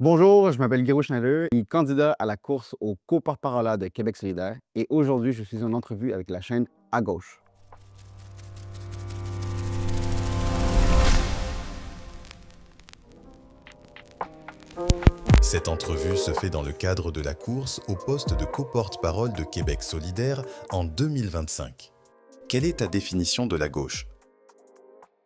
Bonjour, je m'appelle Guiraud Schneider, je suis candidat à la course au co-porte-parole de Québec solidaire et aujourd'hui, je suis en entrevue avec la chaîne À Gauche. Cette entrevue se fait dans le cadre de la course au poste de co-porte-parole de Québec solidaire en 2025. Quelle est ta définition de la gauche?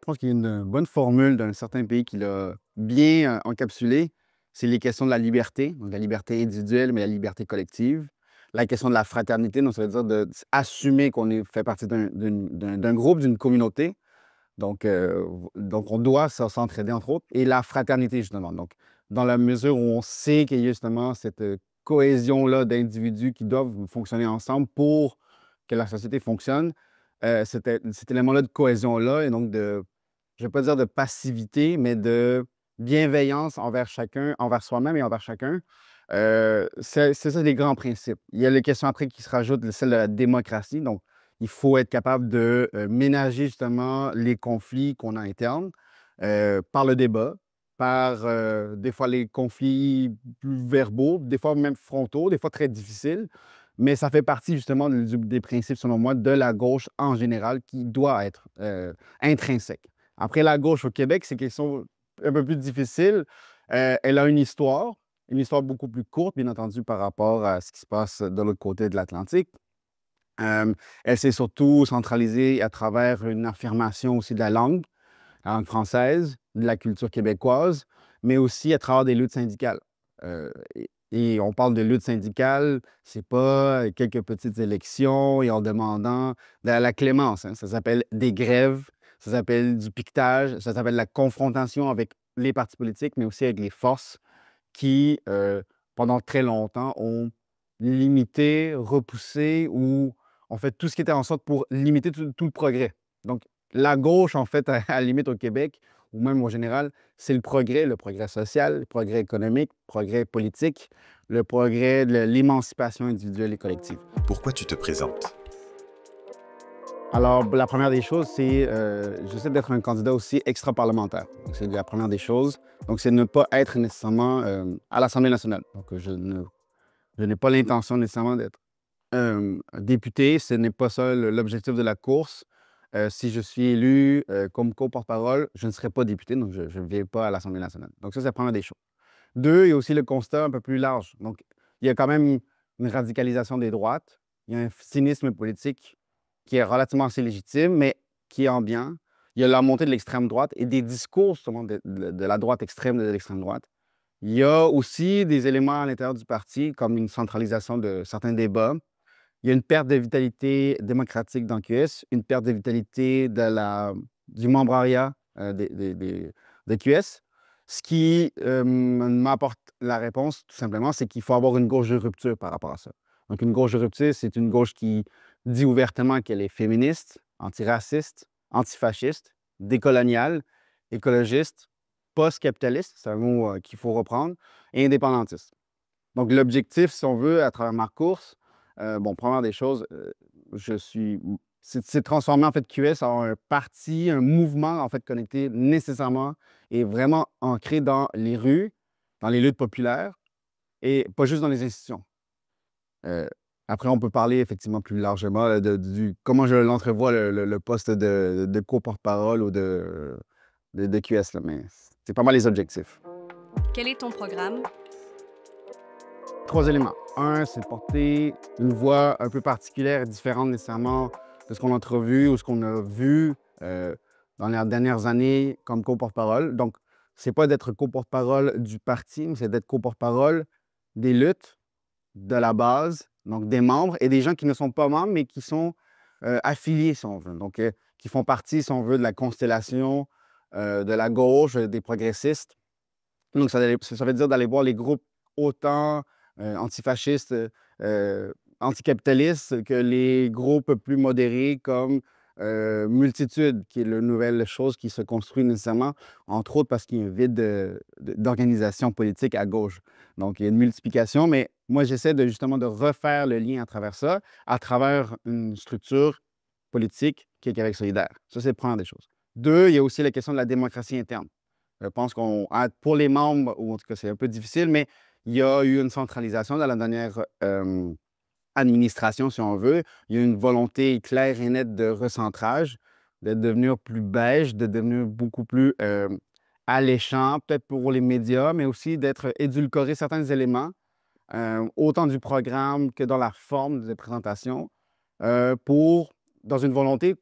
Je pense qu'il y a une bonne formule d'un certain pays qui l'a bien encapsulé. C'est les questions de la liberté, donc la liberté individuelle, mais la liberté collective. La question de la fraternité, donc ça veut dire d'assumer qu'on fait partie d'un groupe, d'une communauté. Donc, on doit s'entraider, entre autres, et la fraternité, justement. Donc, dans la mesure où on sait qu'il y a justement cette cohésion-là d'individus qui doivent fonctionner ensemble pour que la société fonctionne, cet élément-là de cohésion-là, et donc je ne vais pas dire de passivité, mais de bienveillance envers chacun, envers soi-même et envers chacun, c'est ça les grands principes. Il y a les questions après qui se rajoutent, celle de la démocratie. Donc, il faut être capable de ménager justement les conflits qu'on a internes par le débat, par des fois les conflits plus verbaux, des fois même frontaux, des fois très difficiles. Mais ça fait partie justement des principes, selon moi, de la gauche en général qui doit être intrinsèque. Après, la gauche au Québec, c'est quelque chose un peu plus difficile. Elle a une histoire beaucoup plus courte, bien entendu, par rapport à ce qui se passe de l'autre côté de l'Atlantique. Elle s'est surtout centralisée à travers une affirmation aussi de la langue française, de la culture québécoise, mais aussi à travers des luttes syndicales. Et on parle de lutte syndicale, c'est pas quelques petites élections et en demandant de la clémence, hein. Ça s'appelle des grèves, ça s'appelle du piquetage, ça s'appelle la confrontation avec les partis politiques, mais aussi avec les forces qui, pendant très longtemps, ont limité, repoussé ou ont fait tout ce qui était en sorte pour limiter tout le progrès. Donc, la gauche, en fait, à la limite au Québec, ou même au général, c'est le progrès social, le progrès économique, le progrès politique, le progrès de l'émancipation individuelle et collective. Pourquoi tu te présentes? Alors, la première des choses, c'est j'essaie d'être un candidat aussi extra-parlementaire. Donc, c'est la première des choses. Donc, c'est ne pas être nécessairement à l'Assemblée nationale. Donc, je n'ai pas l'intention nécessairement d'être député. Ce n'est pas ça l'objectif de la course. Si je suis élu comme co-porte-parole, je ne serai pas député, donc je ne vais pas à l'Assemblée nationale. Donc, ça, c'est la première des choses. Deux, il y a aussi le constat un peu plus large. Donc, il y a quand même une radicalisation des droites. Il y a un cynisme politique qui est relativement assez légitime, mais qui est ambiant. Il y a la montée de l'extrême droite et des discours justement de la droite extrême, de l'extrême droite. Il y a aussi des éléments à l'intérieur du parti, comme une centralisation de certains débats. Il y a une perte de vitalité démocratique dans QS, une perte de vitalité du membrariat de QS. Ce qui m'apporte la réponse, tout simplement, c'est qu'il faut avoir une gauche de rupture par rapport à ça. Donc, une gauche de rupture, c'est une gauche qui dit ouvertement qu'elle est féministe, antiraciste, antifasciste, décoloniale, écologiste, post-capitaliste, c'est un mot qu'il faut reprendre, et indépendantiste. Donc, l'objectif, si on veut, à travers ma course, bon, première des choses, c'est de transformer en fait QS en un parti, un mouvement en fait connecté nécessairement et vraiment ancré dans les rues, dans les luttes populaires et pas juste dans les institutions. Euh, Après, on peut parler effectivement plus largement du comment je l'entrevois le poste de co-porte-parole ou de QS, là, mais c'est pas mal les objectifs. Quel est ton programme? Trois éléments. Un, c'est de porter une voix un peu particulière et différente nécessairement de ce qu'on a entrevu ou ce qu'on a vu dans les dernières années comme co-porte-parole. Donc, c'est pas d'être co-porte-parole du parti, mais c'est d'être co-porte-parole des luttes, de la base, donc des membres et des gens qui ne sont pas membres, mais qui sont affiliés, si on veut. Donc, qui font partie, si on veut, de la constellation de la gauche, des progressistes. Donc, ça veut dire d'aller voir les groupes autant antifascistes, anticapitalistes que les groupes plus modérés comme Multitude, qui est la nouvelle chose qui se construit nécessairement, entre autres parce qu'il y a un vide d'organisation politique à gauche. Donc, il y a une multiplication, mais moi, j'essaie justement de refaire le lien à travers ça, à travers une structure politique qui est Québec solidaire. Ça, c'est la première des choses. Deux, il y a aussi la question de la démocratie interne. Je pense pour les membres, ou en tout cas, c'est un peu difficile, mais il y a eu une centralisation dans la dernière administration, si on veut. Il y a une volonté claire et nette de recentrage, de devenir plus beige, de devenir beaucoup plus alléchant, peut-être pour les médias, mais aussi d'être édulcorer certains éléments, autant du programme que dans la forme des présentations, dans une volonté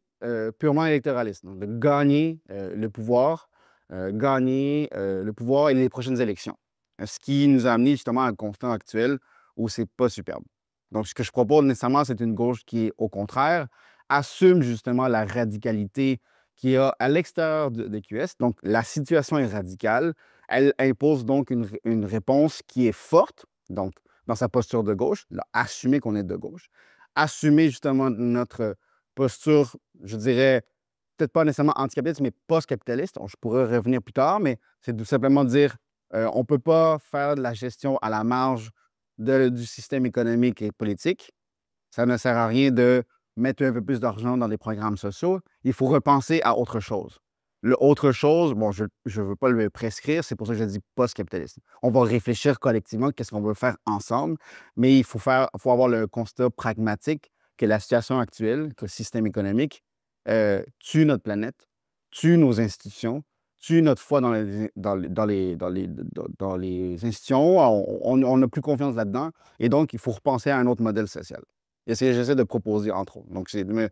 purement électoraliste, donc de gagner le pouvoir et les prochaines élections. Ce qui nous a amené justement à un constat actuel où c'est pas superbe. Donc, ce que je propose nécessairement, c'est une gauche qui, au contraire, assume justement la radicalité qu'il y a à l'extérieur des QS. Donc, la situation est radicale. Elle impose donc une réponse qui est forte, donc dans sa posture de gauche, assumer qu'on est de gauche, assumer justement notre posture, je dirais, peut-être pas nécessairement anticapitaliste, mais post-capitaliste. Je pourrais revenir plus tard, mais c'est tout simplement dire on ne peut pas faire de la gestion à la marge du système économique et politique. Ça ne sert à rien de mettre un peu plus d'argent dans des programmes sociaux. Il faut repenser à autre chose. Le autre chose, bon, je ne veux pas le prescrire, c'est pour ça que je dis post-capitaliste. On va réfléchir collectivement, qu'est-ce qu'on veut faire ensemble, mais il faut avoir le constat pragmatique que la situation actuelle, que le système économique tue notre planète, tue nos institutions, tue notre foi dans les institutions. On n'a plus confiance là-dedans. Et donc, il faut repenser à un autre modèle social. Et c'est ce que j'essaie de proposer, entre autres. Donc, c'est de me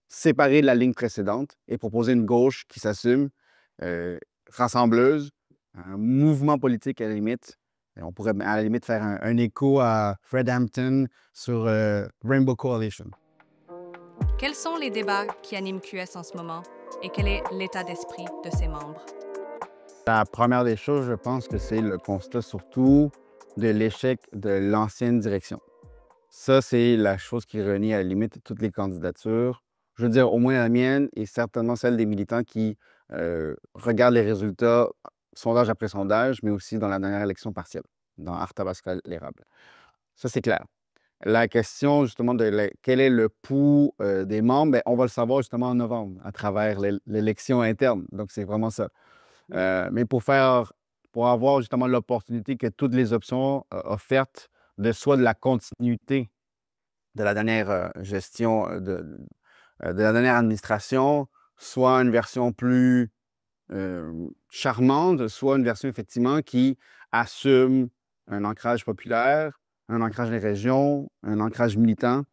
séparer de la ligne précédente et proposer une gauche qui s'assume, rassembleuse, un mouvement politique à la limite. Et on pourrait à la limite faire un écho à Fred Hampton sur Rainbow Coalition. Quels sont les débats qui animent QS en ce moment et quel est l'état d'esprit de ses membres? La première des choses, je pense que c'est le constat surtout de l'échec de l'ancienne direction. Ça, c'est la chose qui renie à la limite toutes les candidatures. Je veux dire, au moins la mienne et certainement celle des militants qui regardent les résultats, sondage après sondage, mais aussi dans la dernière élection partielle, dans Arthabasca l'érable. Ça, c'est clair. La question, justement, quel est le pouls des membres, bien, on va le savoir justement en novembre à travers l'élection interne. Donc, c'est vraiment ça. Mais pour avoir justement l'opportunité que toutes les options offertes soit de la continuité de la dernière gestion de la dernière administration, soit une version plus charmante, soit une version effectivement qui assume un ancrage populaire, un ancrage des régions, un ancrage militant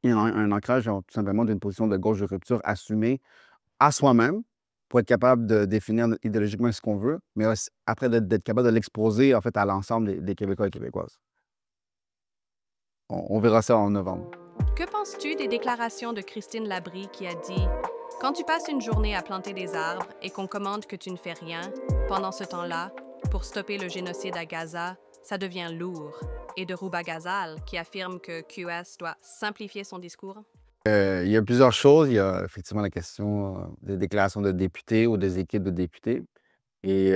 et un ancrage tout simplement d'une position de gauche de rupture assumée à soi-même pour être capable de définir idéologiquement ce qu'on veut, mais après d'être capable de l'exposer en fait à l'ensemble des Québécois et Québécoises. On verra ça en novembre. Que penses-tu des déclarations de Christine Labrie qui a dit « Quand tu passes une journée à planter des arbres et qu'on commande que tu ne fais rien, pendant ce temps-là, pour stopper le génocide à Gaza, ça devient lourd. » Et de Rouba Ghazal qui affirme que QS doit simplifier son discours? Il y a plusieurs choses. Il y a effectivement la question des déclarations de députés ou des équipes de députés et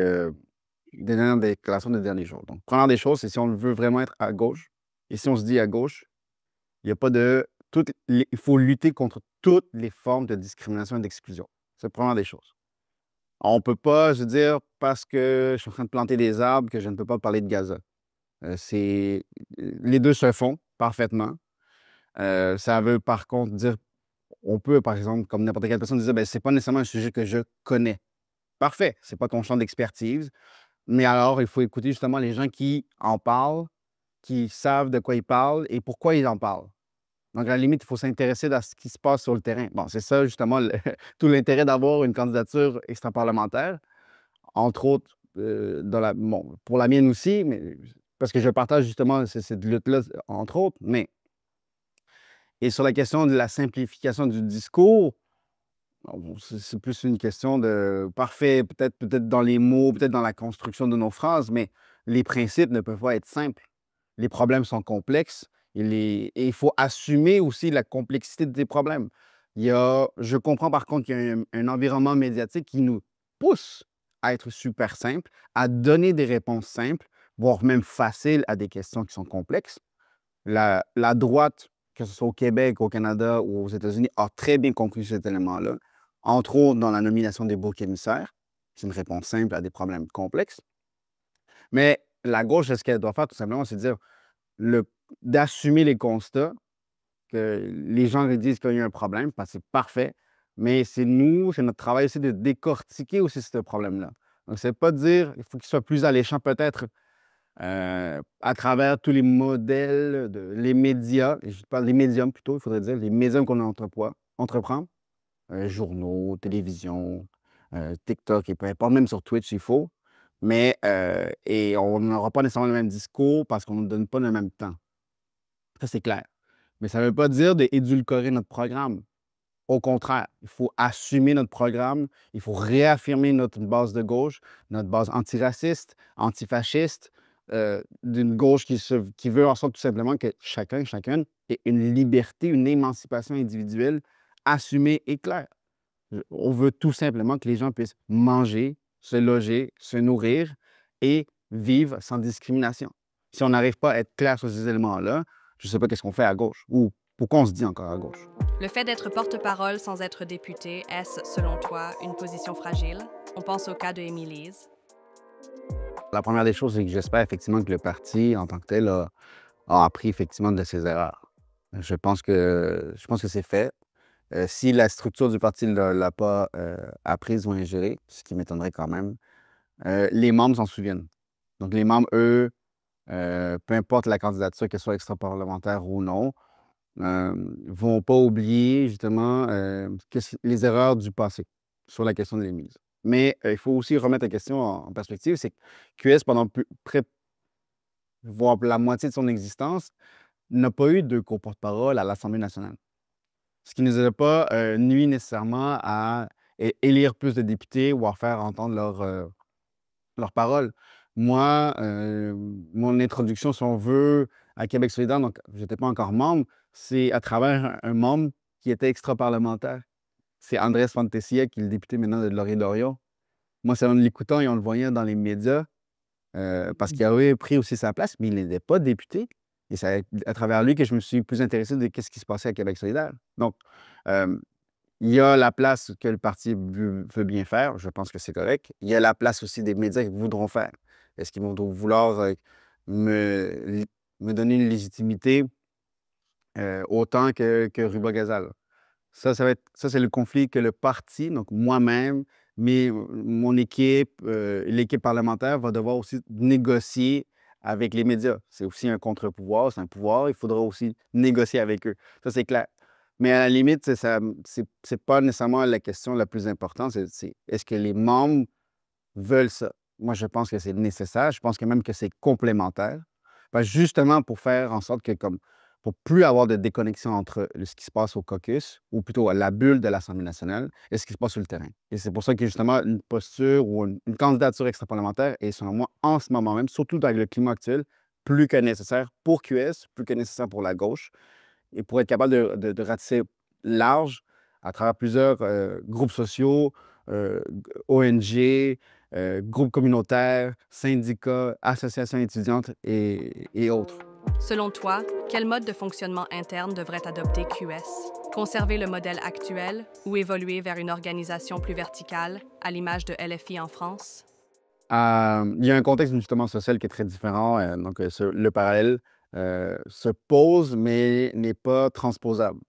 des dernières déclarations des derniers jours. Donc, première des choses, c'est si on veut vraiment être à gauche et si on se dit à gauche, il n'y a pas de... il faut lutter contre toutes les formes de discrimination et d'exclusion. C'est la première des choses. On ne peut pas, je veux dire, parce que je suis en train de planter des arbres, que je ne peux pas parler de Gaza. Les deux se font parfaitement. Ça veut par contre dire, on peut par exemple, comme n'importe quelle personne, dire, ben, c'est pas nécessairement un sujet que je connais. Parfait, c'est pas ton champ d'expertise. Mais alors, il faut écouter justement les gens qui en parlent, qui savent de quoi ils parlent et pourquoi ils en parlent. Donc, à la limite, il faut s'intéresser à ce qui se passe sur le terrain. Bon, c'est ça, justement, tout l'intérêt d'avoir une candidature extra-parlementaire, entre autres, pour la mienne aussi, mais, parce que je partage justement cette lutte-là, entre autres. Et sur la question de la simplification du discours, bon, c'est plus une question de parfait, peut-être dans les mots, peut-être dans la construction de nos phrases, mais les principes ne peuvent pas être simples. Les problèmes sont complexes et il faut assumer aussi la complexité des problèmes. Je comprends par contre qu'il y a un environnement médiatique qui nous pousse à être super simple, à donner des réponses simples, voire même faciles à des questions qui sont complexes. La droite, que ce soit au Québec, au Canada ou aux États-Unis, a très bien conclu cet élément-là, entre autres dans la nomination des boucs émissaires. C'est une réponse simple à des problèmes complexes. Mais la gauche, ce qu'elle doit faire, tout simplement, c'est dire d'assumer les constats, que les gens disent qu'il y a un problème, parce que c'est parfait, mais c'est notre travail aussi de décortiquer aussi ce problème-là. Donc, c'est pas de dire, il faut qu'il soit plus alléchant peut-être à travers tous les modèles, les médias, je parle des médiums plutôt, il faudrait dire, les médiums qu'on entreprend, journaux, télévision, TikTok, et peu importe, même sur Twitch, il faut. Mais et on n'aura pas nécessairement le même discours parce qu'on ne donne pas le même temps. Ça, c'est clair. Mais ça ne veut pas dire d'édulcorer notre programme. Au contraire, il faut assumer notre programme, il faut réaffirmer notre base de gauche, notre base antiraciste, antifasciste, d'une gauche qui veut en sorte tout simplement que chacun et chacune ait une liberté, une émancipation individuelle assumée et claire. On veut tout simplement que les gens puissent manger, se loger, se nourrir et vivre sans discrimination. Si on n'arrive pas à être clair sur ces éléments-là, je ne sais pas qu'est-ce qu'on fait à gauche ou pourquoi on se dit encore à gauche. Le fait d'être porte-parole sans être député, est-ce, selon toi, une position fragile? On pense au cas de Émilise. La première des choses, c'est que j'espère effectivement que le parti, en tant que tel, a appris effectivement de ses erreurs. Je pense que c'est fait. Si la structure du parti ne l'a pas apprise ou ingérée, ce qui m'étonnerait quand même, les membres s'en souviennent. Donc, les membres, eux, peu importe la candidature, qu'elle soit extra-parlementaire ou non, vont pas oublier justement les erreurs du passé sur la question de l'Église. Mais il faut aussi remettre la question en perspective, c'est que QS, pendant près, voire la moitié de son existence, n'a pas eu de co-porte-parole à l'Assemblée nationale. Ce qui ne nous a pas nuit nécessairement à élire plus de députés ou à faire entendre leur parole. Moi, mon introduction, si on veut, à Québec solidaire, donc je n'étais pas encore membre, c'est à travers un membre qui était extra-parlementaire. C'est Andrés Fantesia, qui est le député maintenant de Laurier-Dorion. Moi, c'est en l'écoutant et on le voyait dans les médias, parce qu'il avait pris aussi sa place, mais il n'était pas député. Et c'est à travers lui que je me suis plus intéressé de ce qui se passait à Québec solidaire. Donc, il y a la place que le parti veut bien faire. Je pense que c'est correct. Il y a la place aussi des médias qui voudront faire. Est-ce qu'ils vont vouloir me donner une légitimité autant que Ruba Gazal? Ça c'est le conflit que le parti, donc moi-même, mon équipe, l'équipe parlementaire va devoir aussi négocier avec les médias. C'est aussi un contre-pouvoir, c'est un pouvoir, il faudra aussi négocier avec eux. Ça, c'est clair. Mais à la limite, c'est pas nécessairement la question la plus importante, c'est est-ce que les membres veulent ça? Moi, je pense que c'est nécessaire, je pense que même que c'est complémentaire. Justement pour faire en sorte que pour plus avoir de déconnexion entre ce qui se passe au caucus, ou plutôt à la bulle de l'Assemblée nationale, et ce qui se passe sur le terrain. Et c'est pour ça que justement, une posture ou une candidature extra-parlementaire est, selon moi, en ce moment même, surtout dans le climat actuel, plus que nécessaire pour QS, plus que nécessaire pour la gauche, et pour être capable de ratisser large à travers plusieurs groupes sociaux, ONG, groupes communautaires, syndicats, associations étudiantes et autres. Selon toi, quel mode de fonctionnement interne devrait adopter QS? Conserver le modèle actuel ou évoluer vers une organisation plus verticale, à l'image de LFI en France? Il y a un contexte justement social qui est très différent. Donc, le parallèle se pose, mais n'est pas transposable.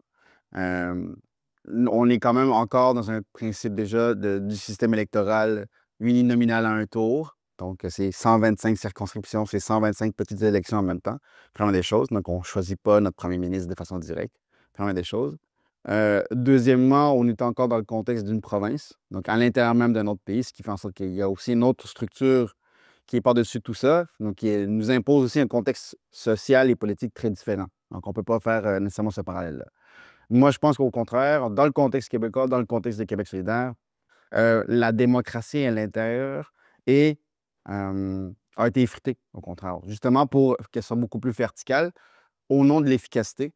On est quand même encore dans un principe déjà du système électoral uninominal à un tour. Donc, c'est 125 circonscriptions, c'est 125 petites élections en même temps. Première des choses. Donc, on ne choisit pas notre premier ministre de façon directe. Première des choses. Deuxièmement, on est encore dans le contexte d'une province, donc à l'intérieur même d'un autre pays, ce qui fait en sorte qu'il y a aussi une autre structure qui est par-dessus tout ça, donc qui nous impose aussi un contexte social et politique très différent. Donc, on ne peut pas faire nécessairement ce parallèle-là. Moi, je pense qu'au contraire, dans le contexte québécois, dans le contexte de Québec solidaire, la démocratie à l'intérieur a été effritée, au contraire, justement pour qu'elle soit beaucoup plus verticale au nom de l'efficacité.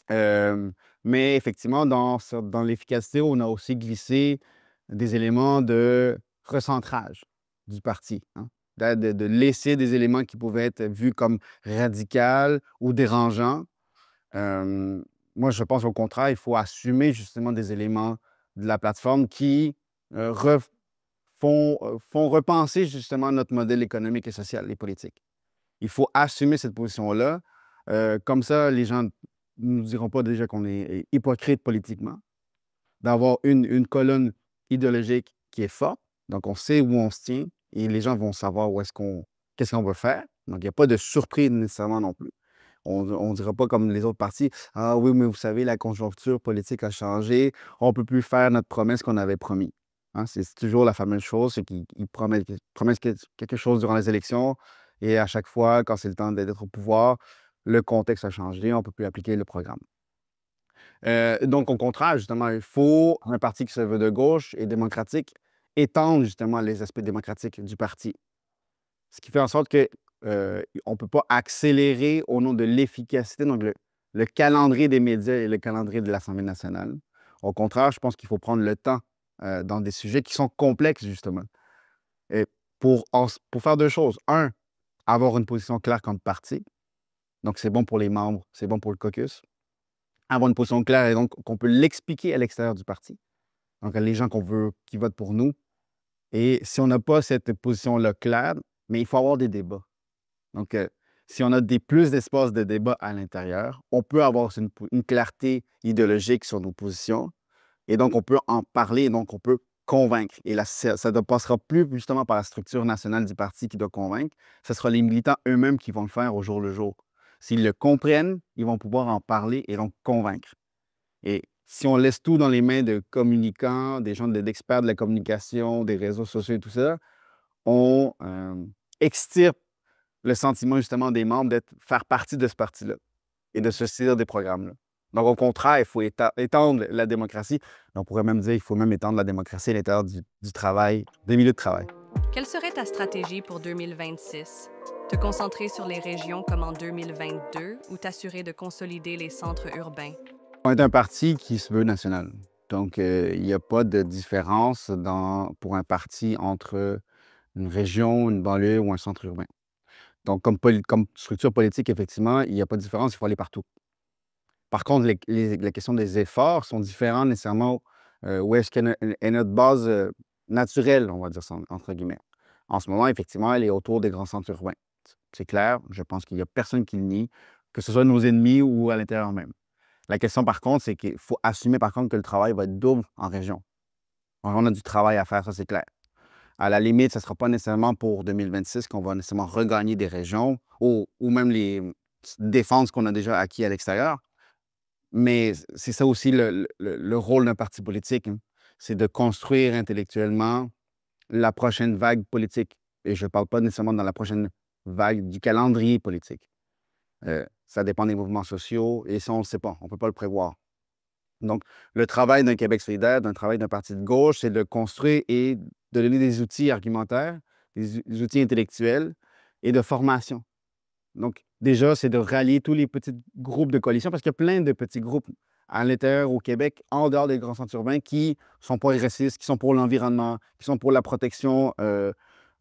Mais effectivement, dans l'efficacité, on a aussi glissé des éléments de recentrage du parti, hein, de laisser des éléments qui pouvaient être vus comme radicaux ou dérangeants. Moi, je pense au contraire, il faut assumer justement des éléments de la plateforme qui font repenser justement notre modèle économique et social et politique. Il faut assumer cette position-là. Comme ça, les gens ne nous diront pas déjà qu'on est hypocrite politiquement, d'avoir une colonne idéologique qui est forte. Donc, on sait où on se tient et les gens vont savoir qu'est-ce qu'on veut faire. Donc, il n'y a pas de surprise nécessairement non plus. On ne dira pas comme les autres partis, ah oui, mais vous savez, la conjoncture politique a changé, on ne peut plus faire notre promesse qu'on avait promis. Hein, c'est toujours la fameuse chose, c'est qu'ils promettent quelque chose durant les élections et à chaque fois, quand c'est le temps d'être au pouvoir, le contexte a changé, on ne peut plus appliquer le programme. Donc, au contraire, justement, il faut un parti qui se veut de gauche et démocratique étendre justement les aspects démocratiques du parti. Ce qui fait en sorte qu'on ne peut pas accélérer au nom de l'efficacité, donc le calendrier des médias et le calendrier de l'Assemblée nationale. Au contraire, je pense qu'il faut prendre le temps dans des sujets qui sont complexes, justement. Et pour faire deux choses. Un, avoir une position claire comme parti. Donc, c'est bon pour les membres, c'est bon pour le caucus. Avoir une position claire et donc qu'on peut l'expliquer à l'extérieur du parti. Donc, les gens qui votent pour nous. Et si on n'a pas cette position-là claire, mais il faut avoir des débats. Donc, si on a plus d'espace de débat à l'intérieur, on peut avoir une clarté idéologique sur nos positions. Et donc, on peut en parler, et donc on peut convaincre. Et là, ça ne passera plus justement par la structure nationale du parti qui doit convaincre. Ce sera les militants eux-mêmes qui vont le faire au jour le jour. S'ils le comprennent, ils vont pouvoir en parler et donc convaincre. Et si on laisse tout dans les mains de communicants, des gens d'experts de la communication, des réseaux sociaux et tout ça, on extirpe le sentiment justement des membres faire partie de ce parti-là et de se saisir des programmes-là. Donc, au contraire, il faut étendre la démocratie. On pourrait même dire qu'il faut même étendre la démocratie à l'intérieur du travail, des milieux de travail. Quelle serait ta stratégie pour 2026? Te concentrer sur les régions comme en 2022 ou t'assurer de consolider les centres urbains? On est un parti qui se veut national. Donc, il n'y a pas de différence pour un parti entre une région, une banlieue ou un centre urbain. Donc, comme structure politique, effectivement, il n'y a pas de différence, il faut aller partout. Par contre, la question des efforts sont différents nécessairement où est-ce est notre base naturelle, on va dire ça, entre guillemets. En ce moment, effectivement, elle est autour des grands centres urbains. C'est clair, je pense qu'il n'y a personne qui le nie, que ce soit nos ennemis ou à l'intérieur même. La question, par contre, c'est qu'il faut assumer, par contre, que le travail va être double en région. On a du travail à faire, ça, c'est clair. À la limite, ce ne sera pas nécessairement pour 2026 qu'on va nécessairement regagner des régions ou même les défenses qu'on a déjà acquis à l'extérieur. Mais c'est ça aussi le rôle d'un parti politique, hein. C'est de construire intellectuellement la prochaine vague politique. Et je ne parle pas nécessairement dans la prochaine vague du calendrier politique. Ça dépend des mouvements sociaux et ça, on ne le sait pas. On ne peut pas le prévoir. Donc, le travail d'un Québec solidaire, d'un travail d'un parti de gauche, c'est de construire et de donner des outils argumentaires, des outils intellectuels et de formation. Donc, déjà, c'est de rallier tous les petits groupes de coalition parce qu'il y a plein de petits groupes à l'intérieur au Québec, en dehors des grands centres urbains, qui sont progressistes, qui sont pour l'environnement, qui sont pour la protection, je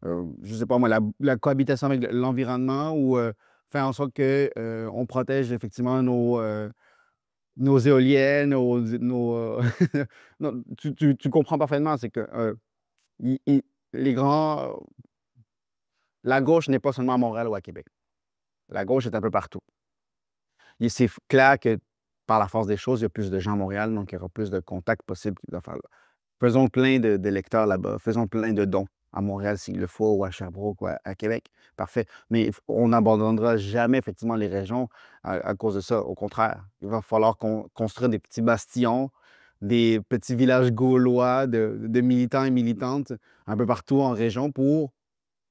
ne sais pas moi, la cohabitation avec l'environnement ou faire en sorte qu'on protège effectivement nos éoliennes, non, tu comprends parfaitement, c'est que les grands... La gauche n'est pas seulement à Montréal ou à Québec. La gauche est un peu partout. Et c'est clair que par la force des choses, il y a plus de gens à Montréal, donc il y aura plus de contacts possibles de faire là. Faisons plein d'électeurs là-bas, faisons plein de dons à Montréal s'il le faut, ou à Sherbrooke, ou à Québec. Parfait. Mais on n'abandonnera jamais effectivement les régions à cause de ça. Au contraire, il va falloir construire des petits bastions, des petits villages gaulois de militants et militantes un peu partout en région pour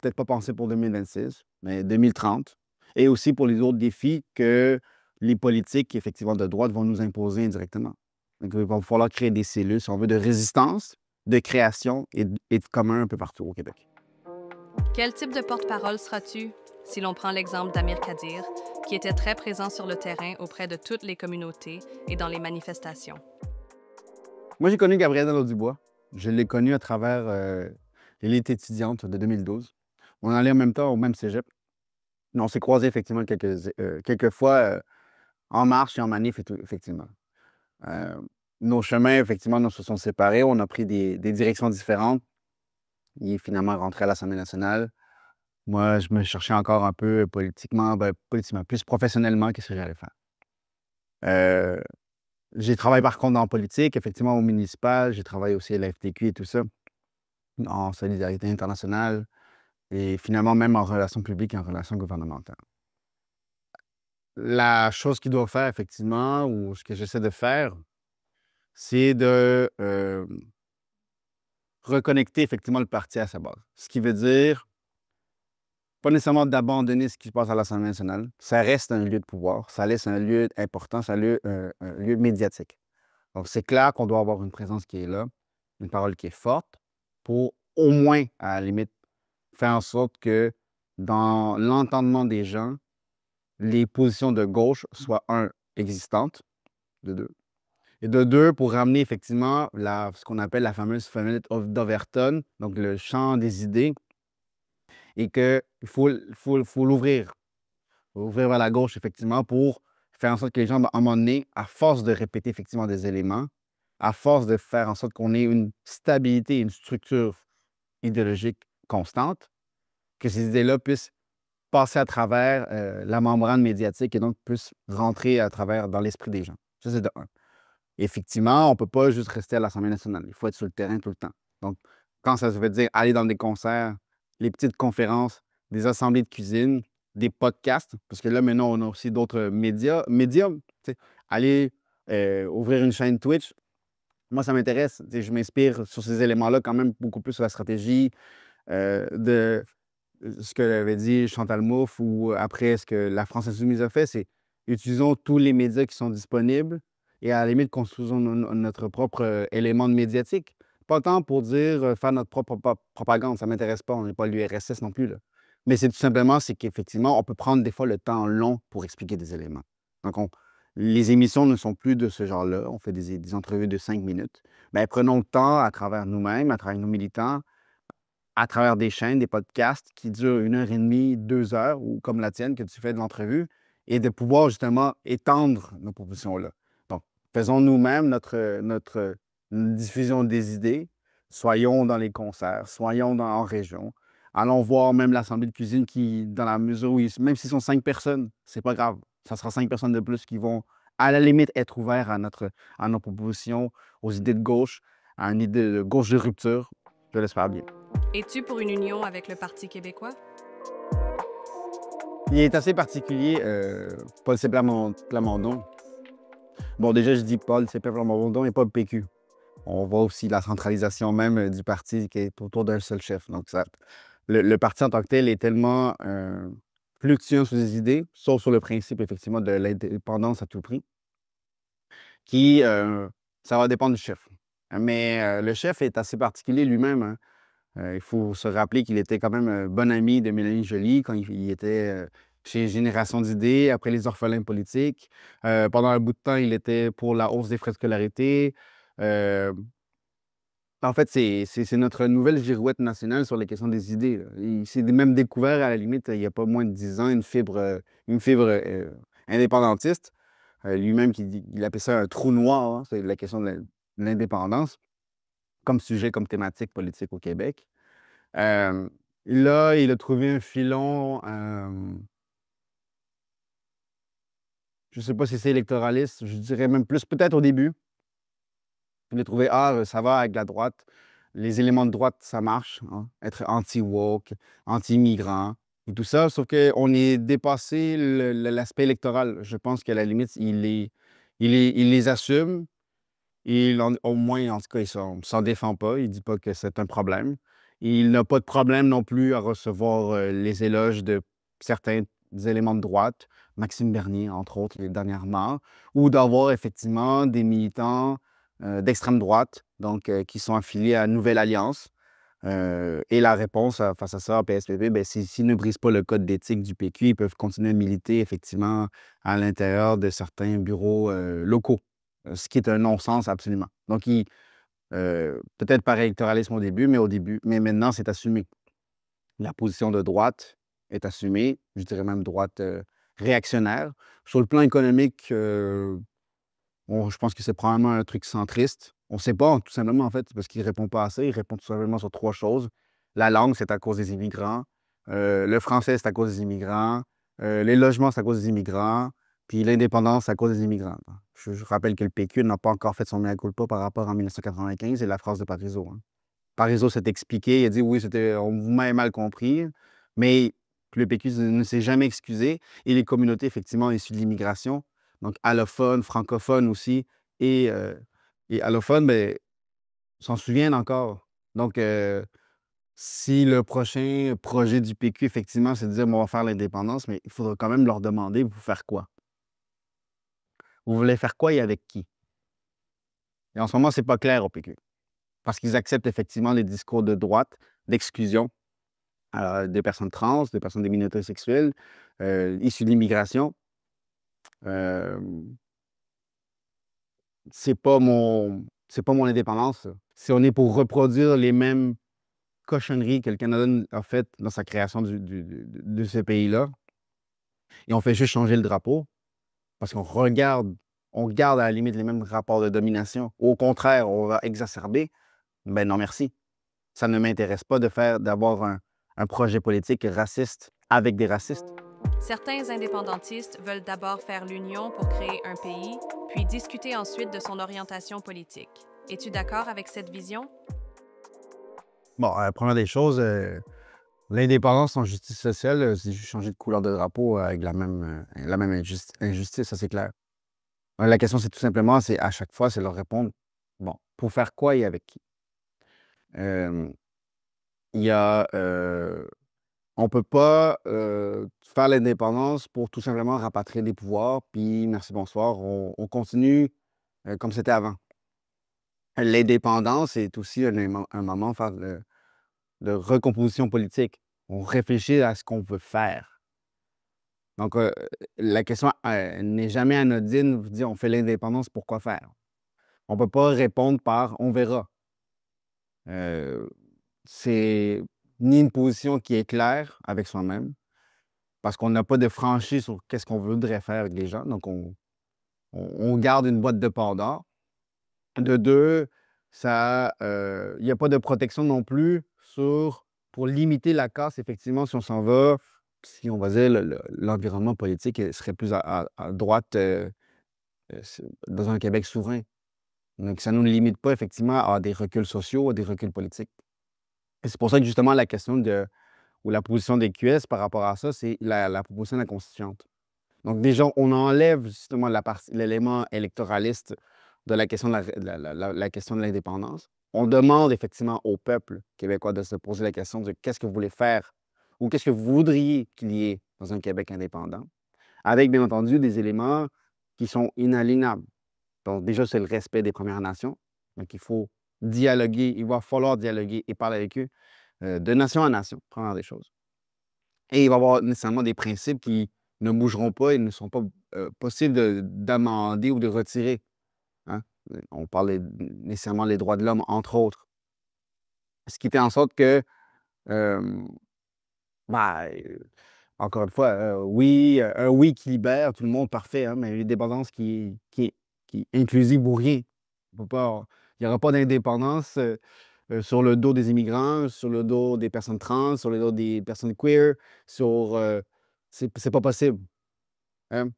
peut-être pas penser pour 2026, mais 2030. Et aussi pour les autres défis que les politiques, effectivement, de droite vont nous imposer indirectement. Donc, il va falloir créer des cellules, si on veut, de résistance, de création et de commun un peu partout au Québec. Quel type de porte-parole seras-tu? Si l'on prend l'exemple d'Amir Kadir, qui était très présent sur le terrain auprès de toutes les communautés et dans les manifestations. Moi, j'ai connu Gabriel Nadeau-Dubois. Je l'ai connu à travers l'élite étudiante de 2012. On allait en même temps au même cégep. On s'est croisés effectivement quelques fois en marche et en manif, et tout, effectivement. Nos chemins, effectivement, nous se sont séparés. On a pris des directions différentes. Il est finalement rentré à l'Assemblée nationale. Moi, je me cherchais encore un peu politiquement, plus professionnellement, qu'est-ce que j'allais faire. Euh, j'ai travaillé par contre en politique, effectivement au municipal, j'ai travaillé aussi à la FTQ et tout ça, en solidarité internationale, et finalement même en relations publiques et en relations gouvernementales. La chose qu'il doit faire, effectivement, ou ce que j'essaie de faire, c'est de reconnecter effectivement le parti à sa base. Ce qui veut dire pas nécessairement d'abandonner ce qui se passe à l'Assemblée nationale. Ça reste un lieu de pouvoir, ça laisse un lieu important, un lieu médiatique. Donc, c'est clair qu'on doit avoir une présence qui est là, une parole qui est forte, pour au moins, à la limite, faire en sorte que dans l'entendement des gens, les positions de gauche soient, un, existantes, de deux. Et de deux, pour ramener effectivement ce qu'on appelle la fameuse fenêtre d'Overton, donc le champ des idées, et qu'il faut l'ouvrir. Il faut l'ouvrir vers la gauche, effectivement, pour faire en sorte que les gens, à un moment donné, à force de répéter effectivement des éléments, à force de faire en sorte qu'on ait une stabilité, une structure idéologique constante, que ces idées-là puissent passer à travers la membrane médiatique et donc puissent rentrer à travers dans l'esprit des gens. Ça, c'est de un. Effectivement, on ne peut pas juste rester à l'Assemblée nationale. Il faut être sur le terrain tout le temps. Donc, quand ça veut dire aller dans des concerts, les petites conférences, des assemblées de cuisine, des podcasts, parce que là, maintenant, on a aussi d'autres médiums, tu sais, aller ouvrir une chaîne Twitch. Moi, ça m'intéresse. Tu sais, je m'inspire sur ces éléments-là quand même beaucoup plus sur la stratégie de ce que avait dit Chantal Mouffe ou après ce que la France insoumise a fait, c'est utilisons tous les médias qui sont disponibles et à la limite construisons notre propre élément de médiatique. Pas tant pour dire faire notre propre propagande, ça ne m'intéresse pas, on n'est pas l'URSS non plus, là. Mais c'est tout simplement, c'est qu'effectivement, on peut prendre des fois le temps long pour expliquer des éléments. Donc, les émissions ne sont plus de ce genre-là. On fait des entrevues de 5 minutes. Mais prenons le temps à travers nous-mêmes, à travers nos militants, à travers des chaînes, des podcasts qui durent 1 heure et demie, 2 heures, ou comme la tienne, que tu fais de l'entrevue, et de pouvoir justement étendre nos propositions-là. Donc, faisons nous-mêmes notre diffusion des idées, soyons dans les concerts, soyons en région, allons voir même l'Assemblée de cuisine qui, dans la mesure où, même s'ils sont 5 personnes, c'est pas grave. Ça sera 5 personnes de plus qui vont, à la limite, être ouverts à nos propositions, aux idées de gauche, à une idée de gauche de rupture. Je l'espère bien. Es-tu pour une union avec le Parti québécois? Il est assez particulier, Paul C. Plamondon. Bon, déjà, je dis Paul C. Plamondon et pas le PQ. On voit aussi la centralisation même du parti qui est autour d'un seul chef. Donc, le parti en tant que tel est tellement fluctuant sur ses idées, sauf sur le principe, effectivement, de l'indépendance à tout prix, qui, ça va dépendre du chef. Mais le chef est assez particulier lui-même, hein. Il faut se rappeler qu'il était quand même un bon ami de Mélanie Joly quand il était chez Génération d'idées, après les orphelins politiques. Pendant un bout de temps, il était pour la hausse des frais de scolarité. Euh, En fait, c'est notre nouvelle girouette nationale sur les questions des idées, là. Il s'est même découvert, à la limite, il n'y a pas moins de 10 ans, une fibre indépendantiste. Lui-même, il appelait ça un trou noir, hein, c'est la question de l'indépendance, comme sujet, comme thématique politique au Québec. Euh, Là, il a trouvé un filon, je ne sais pas si c'est électoraliste, je dirais même plus, peut-être au début. Il a trouvé, ça va avec la droite. Les éléments de droite, ça marche, hein. Être anti-woke, anti-migrant et tout ça. Sauf qu'on est dépassé l'aspect électoral. Je pense qu'à la limite, il les assume. Au moins, en tout cas, il ne s'en défend pas. Il ne dit pas que c'est un problème. Il n'a pas de problème non plus à recevoir les éloges de certains éléments de droite, Maxime Bernier, entre autres, dernièrement, ou d'avoir effectivement des militants d'extrême droite, donc qui sont affiliés à Nouvelle Alliance. Et la réponse face à ça, à PSPP, ben, c'est s'ils ne brisent pas le code d'éthique du PQ, ils peuvent continuer à militer effectivement à l'intérieur de certains bureaux locaux, ce qui est un non-sens absolument. Donc, peut-être par électoralisme au début, mais maintenant, c'est assumé. La position de droite est assumée, je dirais même droite réactionnaire. Sur le plan économique, je pense que c'est probablement un truc centriste. On ne sait pas, tout simplement, en fait, parce qu'il ne répond pas à ça. Il répond tout simplement sur 3 choses. La langue, c'est à cause des immigrants. Le français, c'est à cause des immigrants. Les logements, c'est à cause des immigrants. Puis l'indépendance, c'est à cause des immigrants. Je rappelle que le PQ n'a pas encore fait son mea culpa par rapport à 1995 et la phrase de Parizeau. Parizeau s'est expliqué, il a dit oui, vous m'avez mal compris, mais le PQ ne s'est jamais excusé. Et les communautés, effectivement, issues de l'immigration, donc allophones, francophones aussi, et, euh, et allophones, ben, s'en souviennent encore. Donc, si le prochain projet du PQ, effectivement, c'est de dire bon, on va faire l'indépendance, mais il faudra quand même leur demander, vous faire quoi? Vous voulez faire quoi et avec qui? Et en ce moment, c'est pas clair au PQ. Parce qu'ils acceptent effectivement les discours de droite, d'exclusion des personnes trans, des personnes des minorités sexuelles, issues de l'immigration. Euh, c'est pas mon indépendance, ça. Si on est pour reproduire les mêmes cochonneries que le Canada a fait dans sa création de ce pays-là, et on fait juste changer le drapeau, parce on garde à la limite les mêmes rapports de domination. Au contraire, on va exacerber. Ben non, merci. Ça ne m'intéresse pas d'avoir un projet politique raciste avec des racistes. Certains indépendantistes veulent d'abord faire l'union pour créer un pays, puis discuter ensuite de son orientation politique. Es-tu d'accord avec cette vision? Bon, première des choses, l'indépendance en justice sociale, c'est juste changer de couleur de drapeau avec la même injustice, ça c'est clair. La question, c'est tout simplement, c'est à chaque fois, c'est leur répondre, bon, pour faire quoi et avec qui? Euh, il y a, on peut pas faire l'indépendance pour tout simplement rapatrier des pouvoirs, puis merci, bonsoir, on continue comme c'était avant. L'indépendance est aussi un moment de recomposition politique. On réfléchit à ce qu'on veut faire. Donc, la question n'est jamais anodine. Vous dire, on fait l'indépendance, pourquoi faire? On ne peut pas répondre par on verra. C'est ni une position qui est claire avec soi-même, parce qu'on n'a pas de franchise sur qu'est-ce qu'on voudrait faire avec les gens. Donc, on garde une boîte de Pandore. De deux, il n'y a pas de protection non plus pour limiter la casse, effectivement, si on s'en va, si on va dire l'environnement politique serait plus à droite dans un Québec souverain. Donc, ça ne nous limite pas, effectivement, à des reculs sociaux, à des reculs politiques. Et c'est pour ça que, justement, la question ou la position des QS par rapport à ça, c'est la proposition de la constituante. Donc, déjà, on enlève justement l'élément électoraliste de la question la question de l'indépendance. On demande effectivement au peuple québécois de se poser la question de qu'est-ce que vous voulez faire ou qu'est-ce que vous voudriez qu'il y ait dans un Québec indépendant, avec bien entendu des éléments qui sont inaliénables. Donc, déjà, c'est le respect des Premières Nations. Donc, il faut dialoguer, il va falloir dialoguer et parler avec eux de nation en nation, première des choses. Et il va y avoir nécessairement des principes qui ne bougeront pas et ne sont pas possibles d'amender ou de retirer. Hein. On parle nécessairement des droits de l'homme, entre autres. Ce qui fait en sorte que, euh, bah, encore une fois, oui, un oui qui libère tout le monde, parfait, hein, mais une indépendance qui est inclusive ou rien. Il n'y aura pas d'indépendance sur le dos des immigrants, sur le dos des personnes trans, sur le dos des personnes queer, c'est pas possible. Hein.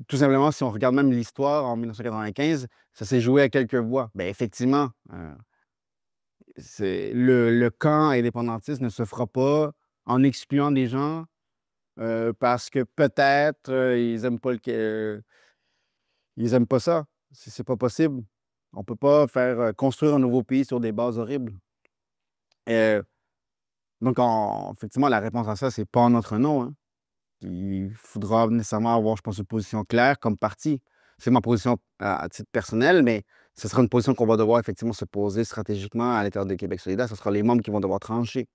Tout simplement, si on regarde même l'histoire en 1995, ça s'est joué à quelques voix. Bien, effectivement, le camp indépendantiste ne se fera pas en excluant des gens parce que peut-être ils aiment pas ils aiment pas ça. C'est pas possible. On peut pas faire construire un nouveau pays sur des bases horribles. Euh, donc, effectivement, la réponse à ça, c'est pas en notre nom. Hein. Il faudra nécessairement avoir, je pense, une position claire comme parti. C'est ma position à titre personnel, mais ce sera une position qu'on va devoir effectivement se poser stratégiquement à l'intérieur de Québec solidaire. Ce sera les membres qui vont devoir trancher.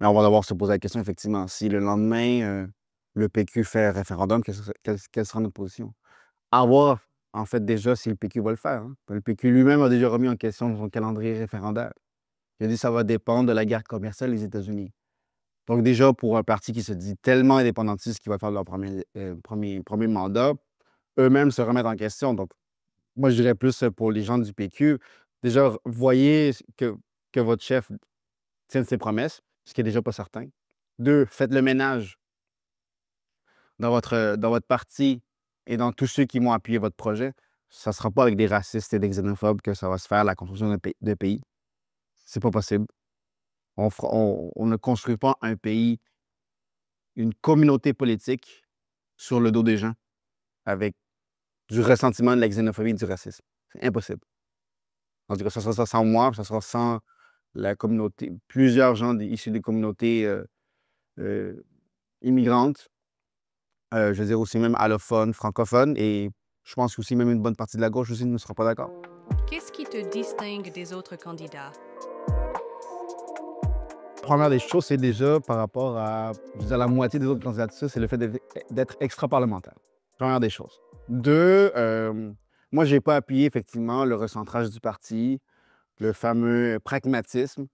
Mais on va devoir se poser la question, effectivement, si le lendemain, le PQ fait un référendum, quelle sera notre position? À voir, en fait, déjà, si le PQ va le faire. Hein. Le PQ lui-même a déjà remis en question son calendrier référendaire. Il a dit que ça va dépendre de la guerre commerciale des États-Unis. Donc déjà, pour un parti qui se dit tellement indépendantiste qui va faire leur premier mandat, eux-mêmes se remettent en question. Donc, moi, je dirais plus pour les gens du PQ, déjà, voyez que votre chef tienne ses promesses. ce qui n'est déjà pas certain. 2, faites le ménage dans votre parti et dans tous ceux qui vont appuyer votre projet. Ça ne sera pas avec des racistes et des xénophobes que ça va se faire, la construction de pays. C'est pas possible. On ne construit pas un pays, une communauté politique sur le dos des gens avec du ressentiment, de la xénophobie et du racisme. C'est impossible. En tout cas, ça sera ça sans moi, ça sera sans la communauté, plusieurs gens issus des communautés euh, immigrantes, je veux dire aussi même allophones, francophones, et je pense aussi même une bonne partie de la gauche aussi ne sera pas d'accord. Qu'est-ce qui te distingue des autres candidats? Première des choses, c'est déjà par rapport à, je veux dire, la moitié des autres candidatures, c'est le fait d'être extra-parlementaire. Première des choses. 2, moi, je n'ai pas appuyé effectivement le recentrage du parti, le fameux pragmatisme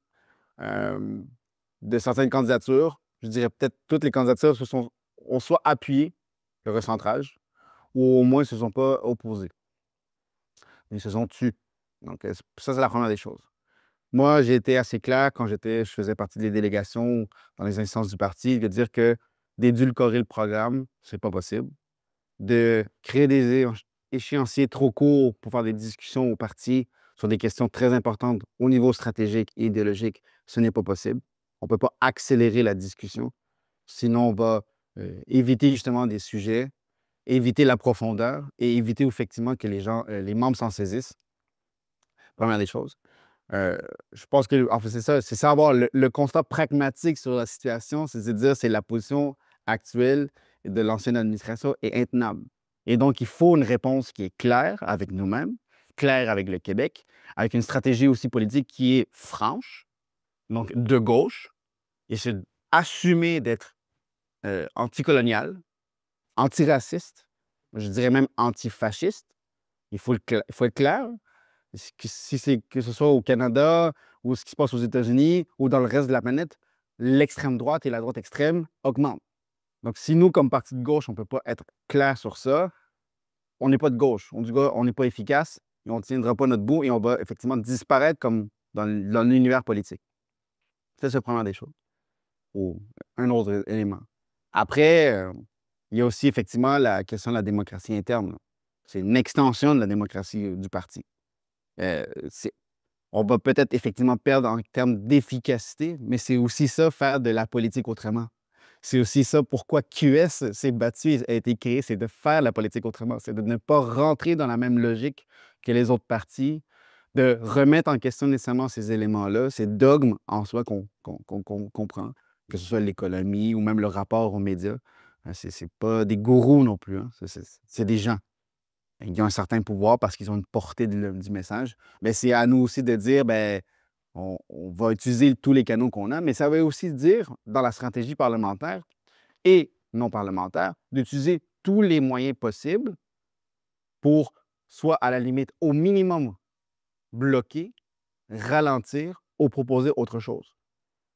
de certaines candidatures. Je dirais peut-être toutes les candidatures ont soit appuyé le recentrage ou au moins ne se sont pas opposés. Ils se sont tus. Donc, ça, c'est la première des choses. Moi, j'ai été assez clair quand je faisais partie des délégations dans les instances du parti, de dire que d'édulcorer le programme, c'est pas possible. De créer des échéanciers trop courts pour faire des discussions au parti sur des questions très importantes au niveau stratégique et idéologique, ce n'est pas possible. On ne peut pas accélérer la discussion, sinon on va éviter justement des sujets, éviter la profondeur et éviter effectivement que les membres s'en saisissent. Première des choses. Je pense que, en fait, c'est ça avoir le constat pragmatique sur la situation, c'est de dire c'est la position actuelle de l'ancienne administration est intenable. Et donc, il faut une réponse qui est claire avec nous-mêmes, claire avec le Québec, avec une stratégie aussi politique qui est franche, donc de gauche, et c'est assumer d'être anticolonial, antiraciste, je dirais même antifasciste. Il faut être clair. Si c'est que ce soit au Canada ou ce qui se passe aux États-Unis ou dans le reste de la planète, l'extrême droite et la droite extrême augmentent. Donc, si nous, comme parti de gauche, on ne peut pas être clair sur ça, on n'est pas de gauche. On n'est pas efficace et on ne tiendra pas notre bout et on va effectivement disparaître comme dans l'univers politique. Ça, c'est la première des choses. Ou un autre élément. Après, il y a aussi effectivement la question de la démocratie interne. C'est une extension de la démocratie du parti. On va peut-être effectivement perdre en termes d'efficacité, mais c'est aussi ça, faire de la politique autrement. C'est aussi ça pourquoi QS s'est battu et a été créé, c'est de faire la politique autrement. C'est de ne pas rentrer dans la même logique que les autres partis, de remettre en question nécessairement ces éléments-là, ces dogmes en soi qu'on comprend, que ce soit l'économie ou même le rapport aux médias. C'est pas des gourous non plus, hein. C'est des gens. Ils ont un certain pouvoir parce qu'ils ont une portée du message. Mais c'est à nous aussi de dire, ben, on va utiliser tous les canaux qu'on a, mais ça veut aussi dire, dans la stratégie parlementaire et non parlementaire, d'utiliser tous les moyens possibles pour, soit à la limite, au minimum, bloquer, ralentir ou proposer autre chose.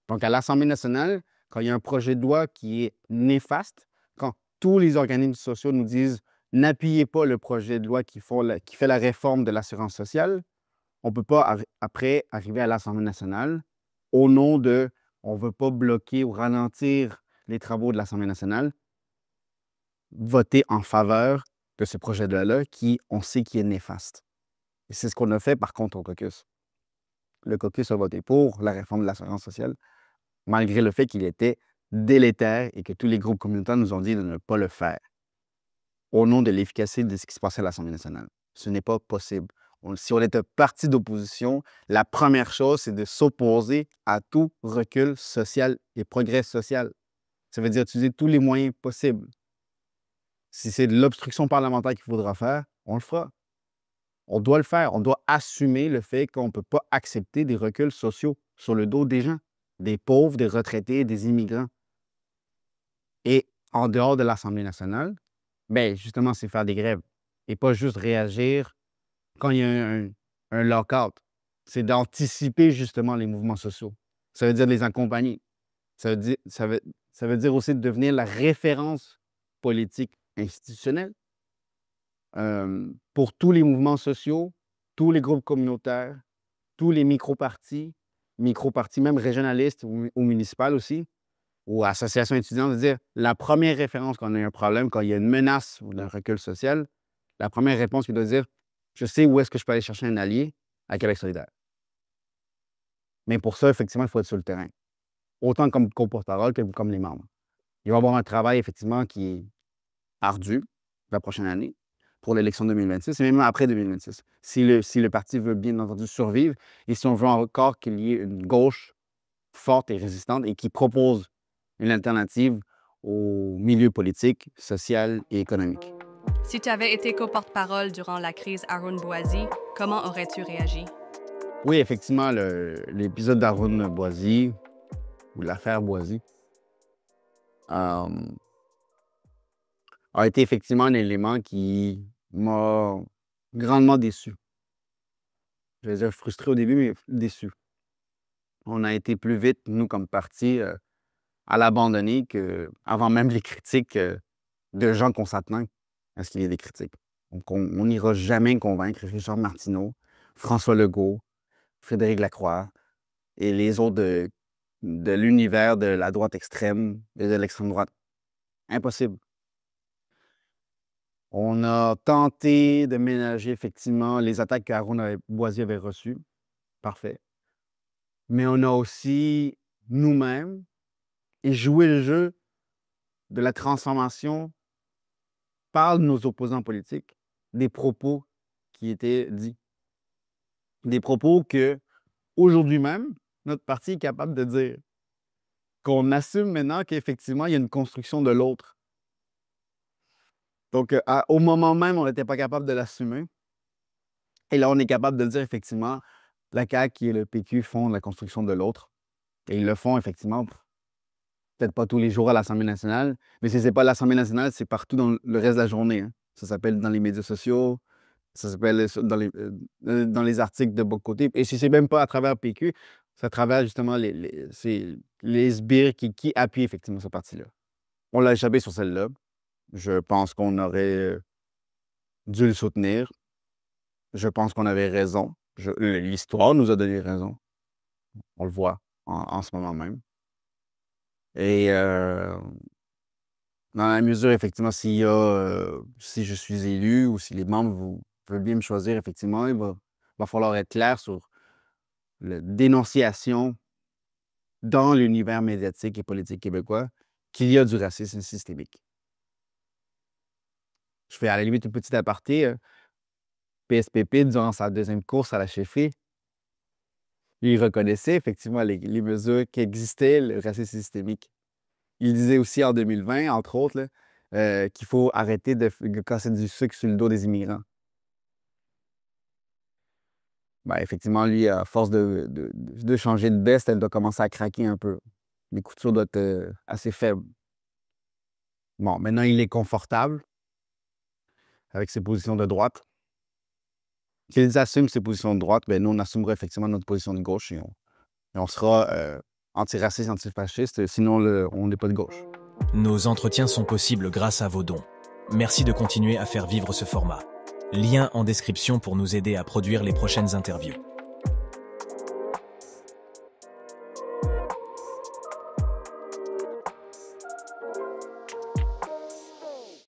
Donc, à l'Assemblée nationale, quand il y a un projet de loi qui est néfaste, quand tous les organismes sociaux nous disent n'appuyez pas le projet de loi qui fait la réforme de l'assurance sociale, on ne peut pas après arriver à l'Assemblée nationale au nom de on ne veut pas bloquer ou ralentir les travaux de l'Assemblée nationale, voter en faveur de ce projet de loi-là qui, on sait, qui est néfaste. Et c'est ce qu'on a fait par contre au caucus. Le caucus a voté pour la réforme de l'assurance sociale, malgré le fait qu'il était délétère et que tous les groupes communautaires nous ont dit de ne pas le faire, au nom de l'efficacité de ce qui se passait à l'Assemblée nationale. Ce n'est pas possible. Si on est un parti d'opposition, la première chose, c'est de s'opposer à tout recul social et progrès social. Ça veut dire utiliser tous les moyens possibles. Si c'est de l'obstruction parlementaire qu'il faudra faire, on le fera. On doit le faire. On doit assumer le fait qu'on ne peut pas accepter des reculs sociaux sur le dos des gens, des pauvres, des retraités, des immigrants. Et en dehors de l'Assemblée nationale, bien, justement, c'est faire des grèves et pas juste réagir quand il y a un lock-out. C'est d'anticiper justement les mouvements sociaux. Ça veut dire de les accompagner. Ça veut dire aussi de devenir la référence politique institutionnelle pour tous les mouvements sociaux, tous les groupes communautaires, tous les micro-partis, micro-partis, même régionalistes ou municipales aussi, ou associations étudiantes, de dire la première référence quand on a un problème, quand il y a une menace ou un recul social, la première réponse qui doit dire je sais où est-ce que je peux aller chercher un allié à Québec solidaire. Mais pour ça, effectivement, il faut être sur le terrain. Autant comme co-porte-parole que comme les membres. Il va y avoir un travail, effectivement, qui est ardu la prochaine année pour l'élection 2026 et même après 2026. Si le parti veut bien entendu survivre et si on veut encore qu'il y ait une gauche forte et résistante et qui propose une alternative au milieu politique, social et économique. Si tu avais été co-porte-parole durant la crise Arun Boisy, comment aurais-tu réagi? Oui, effectivement, l'épisode d'Arun Boisy ou l'affaire Boisy a été effectivement un élément qui m'a grandement déçu. Je vais dire frustré au début, mais déçu. On a été plus vite, nous, comme parti, à l'abandonner qu'avant même les critiques de gens qu'on s'attend à ce qu'il y ait des critiques. Donc, on n'ira jamais convaincre Richard Martineau, François Legault, Frédéric Lacroix et les autres de l'univers de la droite extrême et de l'extrême droite. Impossible. On a tenté de ménager effectivement les attaques qu'Arun Boisy avait reçues. Parfait. Mais on a aussi nous-mêmes joué le jeu de la transformation par nos opposants politiques des propos qui étaient dits. Des propos que, aujourd'hui même, notre parti est capable de dire. Qu'on assume maintenant qu'effectivement, il y a une construction de l'autre. Donc, au moment même, on n'était pas capable de l'assumer. Et là, on est capable de le dire, effectivement, la CAQ et le PQ font la construction de l'autre. Et ils le font, effectivement, peut-être pas tous les jours à l'Assemblée nationale, mais si ce n'est pas l'Assemblée nationale, c'est partout dans le reste de la journée. Hein. Ça s'appelle dans les médias sociaux, ça s'appelle dans les articles de beaucoup côté. Et si ce n'est même pas à travers PQ, c'est à travers justement les sbires qui appuient effectivement ce parti-là. On l'a échappé sur celle-là. Je pense qu'on aurait dû le soutenir. Je pense qu'on avait raison. L'histoire nous a donné raison. On le voit en ce moment même. Et dans la mesure, effectivement, si je suis élu ou si les membres veulent bien me choisir, effectivement, il va falloir être clair sur la dénonciation dans l'univers médiatique et politique québécois qu'il y a du racisme systémique. Je fais à la limite une petite aparté. PSPP, durant sa deuxième course à la chefferie, il reconnaissait effectivement les mesures qui existaient, le racisme systémique. Il disait aussi en 2020, entre autres, qu'il faut arrêter de casser du sucre sur le dos des immigrants. Ben, effectivement, lui, à force de changer de veste, elle doit commencer à craquer un peu. Les coutures doivent être assez faibles. Bon, maintenant, il est confortable avec ses positions de droite. Qu'ils assument ses positions de droite, ben, nous, on assumera effectivement notre position de gauche et on sera antiraciste, antifasciste, sinon on n'est pas de gauche. Nos entretiens sont possibles grâce à vos dons. Merci de continuer à faire vivre ce format. Lien en description pour nous aider à produire les prochaines interviews.